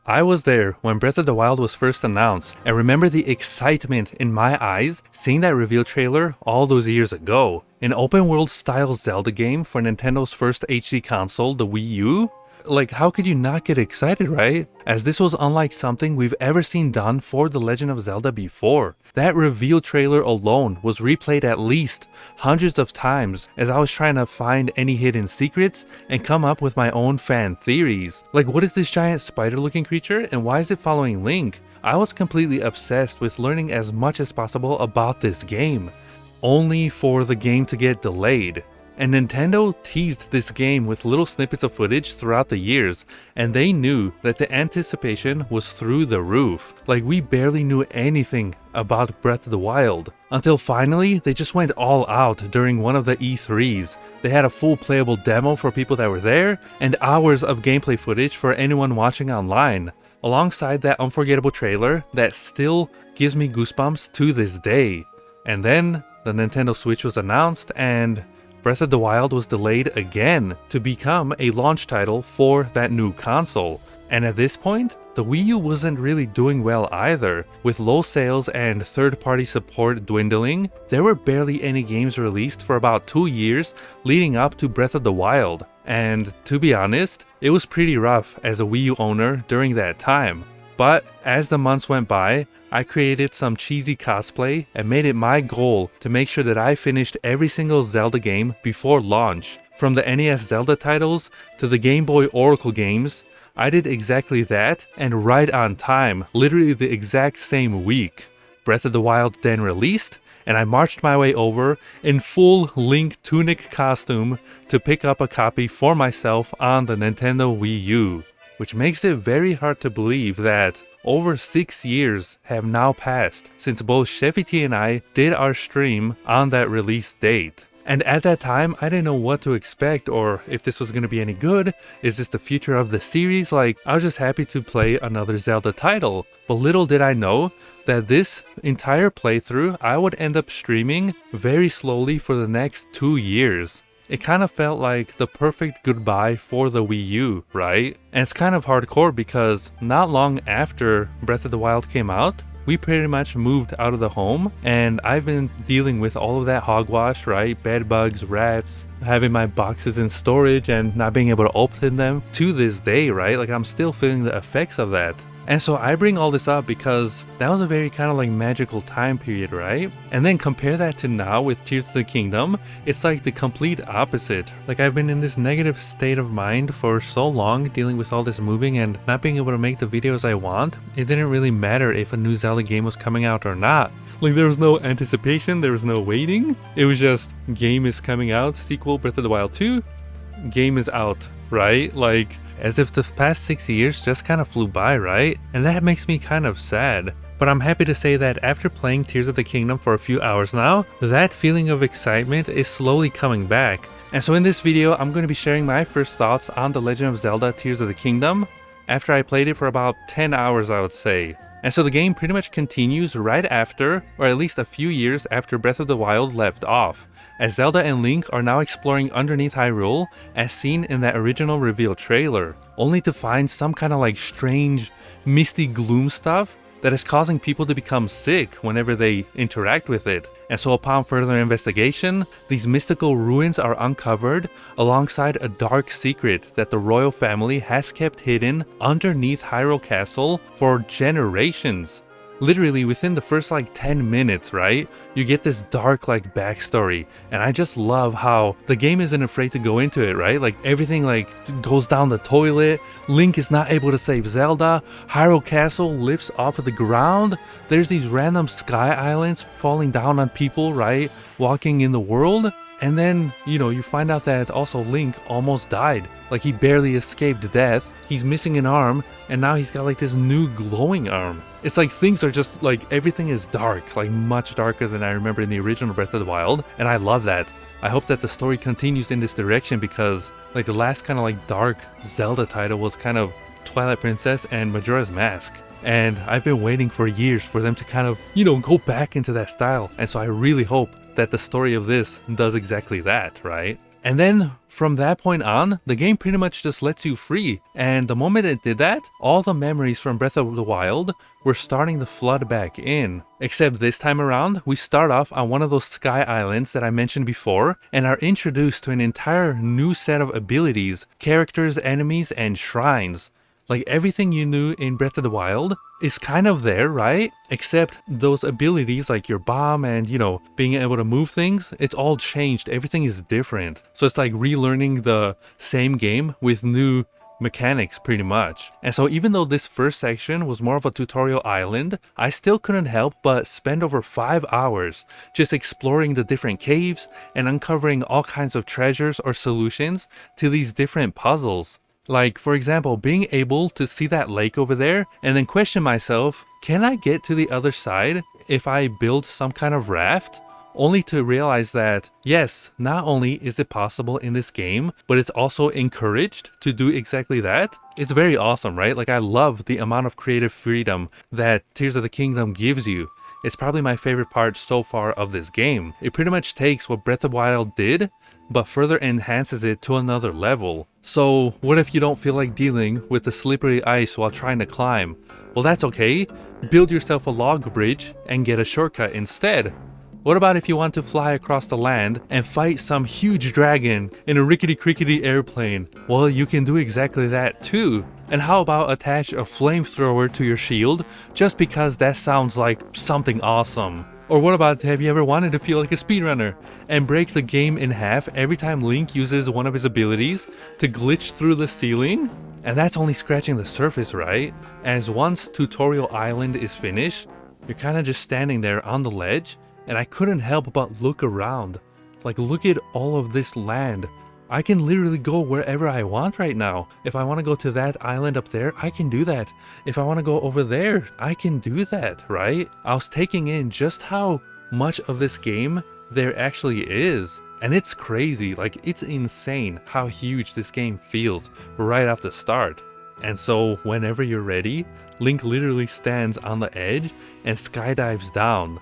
I was there when Breath of the Wild was first announced, and remember the excitement in my eyes seeing that reveal trailer all those years ago. An open world style Zelda game for Nintendo's first HD console, the Wii U? Like, how could you not get excited, right? As this was unlike something we've ever seen done for The Legend of Zelda before. That reveal trailer alone was replayed at least hundreds of times as I was trying to find any hidden secrets and come up with my own fan theories. Like, what is this giant spider looking creature and why is it following Link? I was completely obsessed with learning as much as possible about this game, only for the game to get delayed. And Nintendo teased this game with little snippets of footage throughout the years, and they knew that the anticipation was through the roof. Like, we barely knew anything about Breath of the Wild. Until finally, they just went all out during one of the E3s. They had a full playable demo for people that were there, and hours of gameplay footage for anyone watching online. Alongside that unforgettable trailer that still gives me goosebumps to this day. And then, the Nintendo Switch was announced, and Breath of the Wild was delayed again to become a launch title for that new console. And at this point, the Wii U wasn't really doing well either. With low sales and third-party support dwindling, there were barely any games released for about 2 years leading up to Breath of the Wild. And to be honest, it was pretty rough as a Wii U owner during that time. But as the months went by, I created some cheesy cosplay and made it my goal to make sure that I finished every single Zelda game before launch. From the NES Zelda titles to the Game Boy Oracle games, I did exactly that and right on time, literally the exact same week. Breath of the Wild then released, and I marched my way over in full Link tunic costume to pick up a copy for myself on the Nintendo Wii U. Which makes it very hard to believe that over 6 years have now passed since both Chefy T and I did our stream on that release date. And at that time, I didn't know what to expect or if this was going to be any good. Is this the future of the series? Like, I was just happy to play another Zelda title. But little did I know that this entire playthrough I would end up streaming very slowly for the next 2 years. It kind of felt like the perfect goodbye for the Wii U, right? And it's kind of hardcore because not long after Breath of the Wild came out, we pretty much moved out of the home, and I've been dealing with all of that hogwash, right? Bed bugs, rats, having my boxes in storage and not being able to open them to this day, right? Like, I'm still feeling the effects of that. And so I bring all this up because that was a very kind of like magical time period, right? And then compare that to now with Tears of the Kingdom, it's like the complete opposite. Like, I've been in this negative state of mind for so long, dealing with all this moving and not being able to make the videos I want. It didn't really matter if a new Zelda game was coming out or not. Like, there was no anticipation, there was no waiting. It was just, game is coming out, sequel Breath of the Wild 2, game is out, right? Like, as if the past 6 years just kind of flew by, right? And that makes me kind of sad. But I'm happy to say that after playing Tears of the Kingdom for a few hours now, that feeling of excitement is slowly coming back. And so in this video, I'm going to be sharing my first thoughts on The Legend of Zelda Tears of the Kingdom after I played it for about 10 hours, I would say. And so the game pretty much continues right after, or at least a few years after Breath of the Wild left off, as Zelda and Link are now exploring underneath Hyrule as seen in that original reveal trailer, only to find some kind of like strange, misty gloom stuff that is causing people to become sick whenever they interact with it. And so upon further investigation, these mystical ruins are uncovered alongside a dark secret that the royal family has kept hidden underneath Hyrule Castle for generations. Literally within the first like 10 minutes, right? You get this dark like backstory, and I just love how the game isn't afraid to go into it, right? Like, everything like goes down the toilet, Link is not able to save Zelda, Hyrule Castle lifts off of the ground, there's these random sky islands falling down on people, right? Walking in the world. And then, you find out that also Link almost died. Like, he barely escaped death, he's missing an arm, and now he's got like this new glowing arm. It's like things are just like, everything is dark, like much darker than I remember in the original Breath of the Wild, and I love that. I hope that the story continues in this direction because like the last kind of like dark Zelda title was kind of Twilight Princess and Majora's Mask. And I've been waiting for years for them to kind of, go back into that style. And so I really hope that the story of this does exactly that, right? And then from that point on, the game pretty much just lets you free. And the moment it did that, all the memories from Breath of the Wild were starting to flood back in. Except this time around, we start off on one of those sky islands that I mentioned before and are introduced to an entire new set of abilities, characters, enemies, and shrines. Like everything you knew in Breath of the Wild is kind of there, right? Except those abilities like your bomb and, being able to move things, it's all changed. Everything is different. So it's like relearning the same game with new mechanics pretty much. And so even though this first section was more of a tutorial island, I still couldn't help but spend over 5 hours just exploring the different caves and uncovering all kinds of treasures or solutions to these different puzzles. Like, for example, being able to see that lake over there and then question myself, can I get to the other side if I build some kind of raft? Only to realize that, yes, not only is it possible in this game, but it's also encouraged to do exactly that. It's very awesome, right? Like, I love the amount of creative freedom that Tears of the Kingdom gives you. It's probably my favorite part so far of this game. It pretty much takes what Breath of the Wild did, but further enhances it to another level. So what if you don't feel like dealing with the slippery ice while trying to climb? Well, that's okay. Build yourself a log bridge and get a shortcut instead. What about if you want to fly across the land and fight some huge dragon in a rickety-crickety airplane? Well, you can do exactly that too. And how about attach a flamethrower to your shield just because that sounds like something awesome? Or what about, have you ever wanted to feel like a speedrunner and break the game in half every time Link uses one of his abilities to glitch through the ceiling? And that's only scratching the surface, right? As once Tutorial Island is finished, you're kind of just standing there on the ledge, and I couldn't help but look around. Like, look at all of this land. I can literally go wherever I want right now. If I want to go to that island up there, I can do that. If I want to go over there, I can do that, right? I was taking in just how much of this game there actually is. And it's crazy, like it's insane how huge this game feels right off the start. And so whenever you're ready, Link literally stands on the edge and skydives down.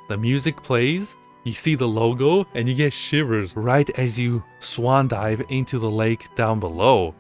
The music plays, you see the logo, and you get shivers right as you swan dive into the lake down below.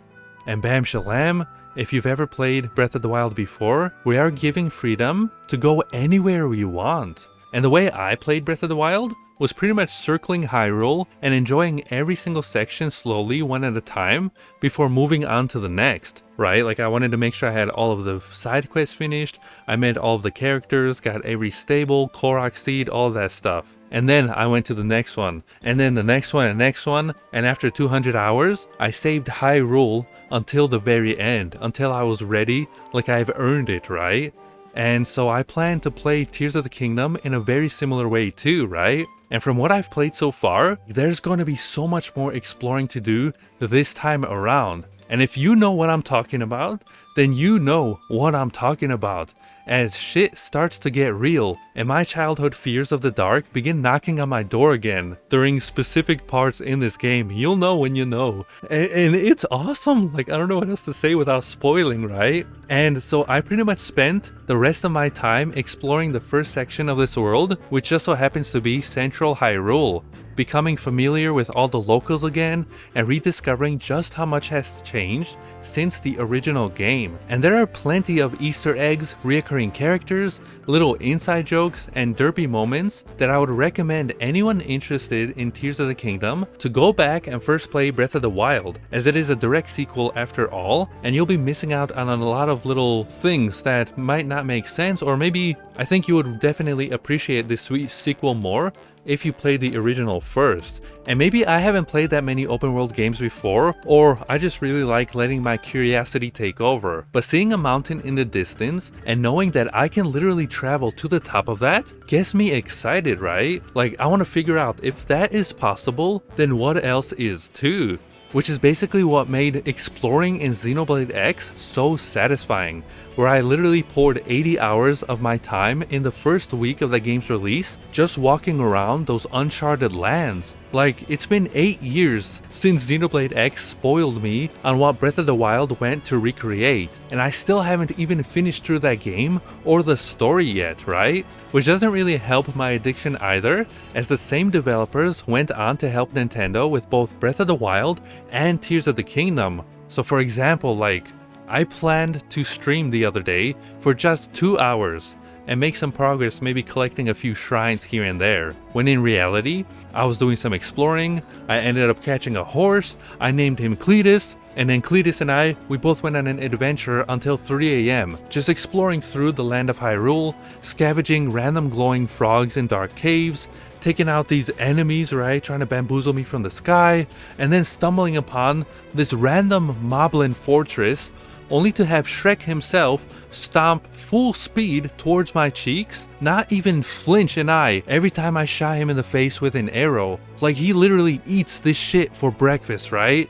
And bam shalam, if you've ever played Breath of the Wild before, we are giving freedom to go anywhere we want. And the way I played Breath of the Wild was pretty much circling Hyrule and enjoying every single section slowly one at a time before moving on to the next, right? Like I wanted to make sure I had all of the side quests finished, I met all of the characters, got every stable, Korok seed, all of that stuff. And then I went to the next one, and then the next one, and next one, and after 200 hours, I saved Hyrule until the very end, until I was ready, like I've earned it, right? And so I plan to play Tears of the Kingdom in a very similar way too, right? And from what I've played so far, there's going to be so much more exploring to do this time around. And if you know what I'm talking about, then you know what I'm talking about. As shit starts to get real and my childhood fears of the dark begin knocking on my door again during specific parts in this game, you'll know when you know. And it's awesome. Like, I don't know what else to say without spoiling, right? And so I pretty much spent the rest of my time exploring the first section of this world, which just so happens to be Central Hyrule, becoming familiar with all the locals again and rediscovering just how much has changed since the original game. And there are plenty of Easter eggs, reoccurring characters, little inside jokes, and derpy moments that I would recommend anyone interested in Tears of the Kingdom to go back and first play Breath of the Wild, as it is a direct sequel after all, and you'll be missing out on a lot of little things that might not make sense, or maybe I think you would definitely appreciate this sweet sequel more if you played the original first. And maybe I haven't played that many open world games before, or I just really like letting my curiosity take over. But seeing a mountain in the distance and knowing that I can literally travel to the top of that gets me excited, right? Like, I want to figure out if that is possible, then what else is too? Which is basically what made exploring in Xenoblade X so satisfying, where I literally poured 80 hours of my time in the first week of the game's release just walking around those uncharted lands. Like, it's been 8 years since Xenoblade X spoiled me on what Breath of the Wild went to recreate, and I still haven't even finished through that game or the story yet, right? Which doesn't really help my addiction either, as the same developers went on to help Nintendo with both Breath of the Wild and Tears of the Kingdom. So for example, like, I planned to stream the other day for just 2 hours and make some progress, maybe collecting a few shrines here and there, when in reality, I was doing some exploring, I ended up catching a horse, I named him Cletus, and then Cletus and I, we both went on an adventure until 3 AM, just exploring through the land of Hyrule, scavenging random glowing frogs in dark caves, taking out these enemies, right, trying to bamboozle me from the sky, and then stumbling upon this random moblin fortress, only to have Shrek himself stomp full speed towards my cheeks, not even flinch an eye every time I shot him in the face with an arrow. Like, he literally eats this shit for breakfast, right?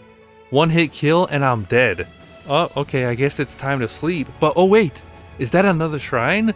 One hit kill and I'm dead. Oh, okay, I guess it's time to sleep. But oh wait, is that another shrine?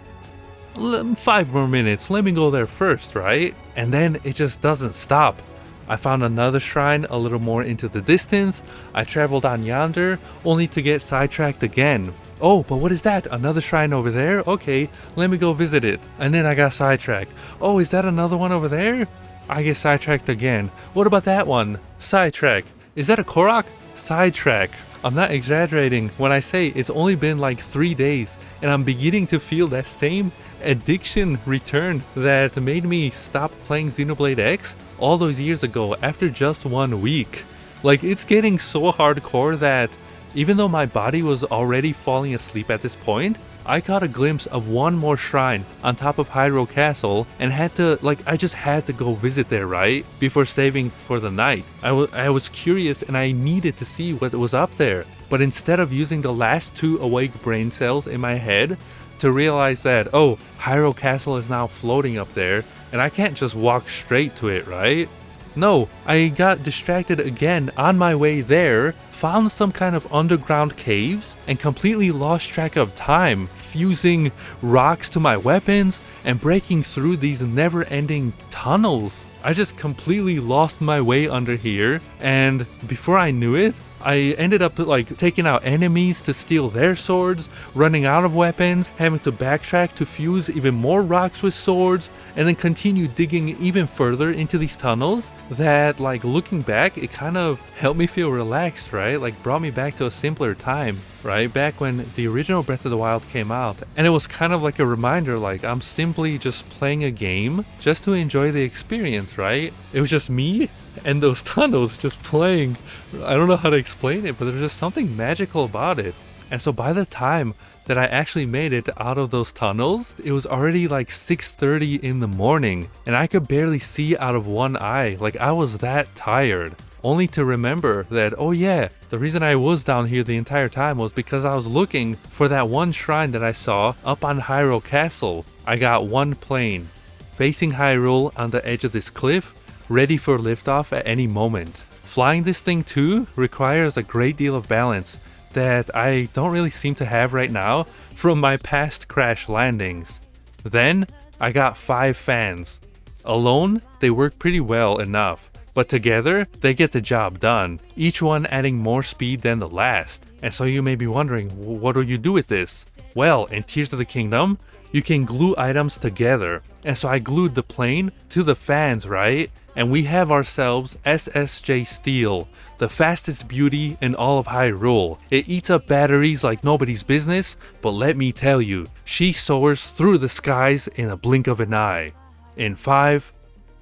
5 more minutes, let me go there first, right? And then it just doesn't stop. I found another shrine a little more into the distance, I traveled on yonder, only to get sidetracked again. Oh, but what is that? Another shrine over there? Okay, let me go visit it. And then I got sidetracked. Oh, is that another one over there? I get sidetracked again. What about that one? Sidetrack. Is that a Korok? Sidetrack. I'm not exaggerating when I say it's only been like 3 days and I'm beginning to feel that same addiction return that made me stop playing Xenoblade X all those years ago after just 1 week. Like, it's getting so hardcore that even though my body was already falling asleep at this point, I caught a glimpse of one more shrine on top of Hyrule Castle and I just had to go visit there, right? Before saving for the night. I was curious and I needed to see what was up there. But instead of using the last 2 awake brain cells in my head to realize that, oh, Hyrule Castle is now floating up there and I can't just walk straight to it, right? No, I got distracted again on my way there, found some kind of underground caves, and completely lost track of time, fusing rocks to my weapons and breaking through these never-ending tunnels. I just completely lost my way under here, and before I knew it, I ended up like taking out enemies to steal their swords, running out of weapons, having to backtrack to fuse even more rocks with swords, and then continue digging even further into these tunnels that, like, looking back, it kind of helped me feel relaxed, right? Like, brought me back to a simpler time, right? Back when the original Breath of the Wild came out. And it was kind of like a reminder, like, I'm simply just playing a game just to enjoy the experience, right? It was just me and those tunnels just playing. I don't know how to explain it, but there's just something magical about it. And so by the time that I actually made it out of those tunnels, it was already like 6:30 in the morning and I could barely see out of one eye. Like, I was that tired. Only to remember that, oh yeah, the reason I was down here the entire time was because I was looking for that one shrine that I saw up on Hyrule Castle. I got one plane facing Hyrule on the edge of this cliff, ready for liftoff at any moment. Flying this thing too requires a great deal of balance that I don't really seem to have right now from my past crash landings. Then I got 5 fans. Alone, they work pretty well enough, but together they get the job done, each one adding more speed than the last. And so you may be wondering, what do you do with this? Well, in Tears of the Kingdom, you can glue items together, and so I glued the plane to the fans, right? And we have ourselves SSJ Steel, the fastest beauty in all of Hyrule. It eats up batteries like nobody's business, but let me tell you, she soars through the skies in a blink of an eye. In 5,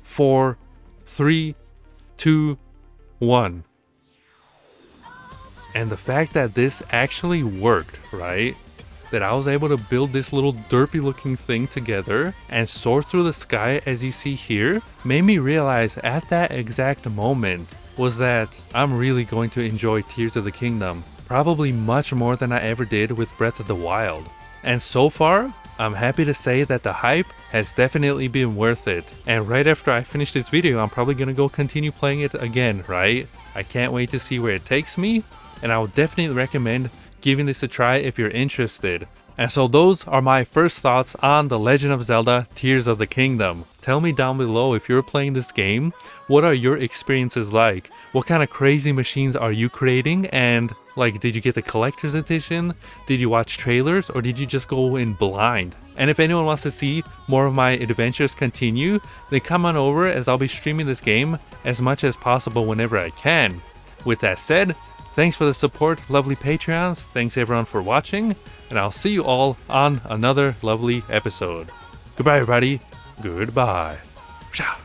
4, 3, 2, 1. And the fact that this actually worked, right? That I was able to build this little derpy looking thing together and soar through the sky as you see here made me realize at that exact moment was that I'm really going to enjoy Tears of the Kingdom, probably much more than I ever did with Breath of the Wild. And so far, I'm happy to say that the hype has definitely been worth it. And right after I finish this video, I'm probably gonna go continue playing it again, right? I can't wait to see where it takes me, and I would definitely recommend giving this a try if you're interested. And so those are my first thoughts on The Legend of Zelda Tears of the Kingdom. Tell me down below if you're playing this game, what are your experiences like? What kind of crazy machines are you creating? And like, did you get the collector's edition? Did you watch trailers? Or did you just go in blind? And if anyone wants to see more of my adventures continue, then come on over as I'll be streaming this game as much as possible whenever I can. With that said, thanks for the support, lovely Patreons. Thanks everyone for watching, and I'll see you all on another lovely episode. Goodbye everybody. Goodbye. Ciao.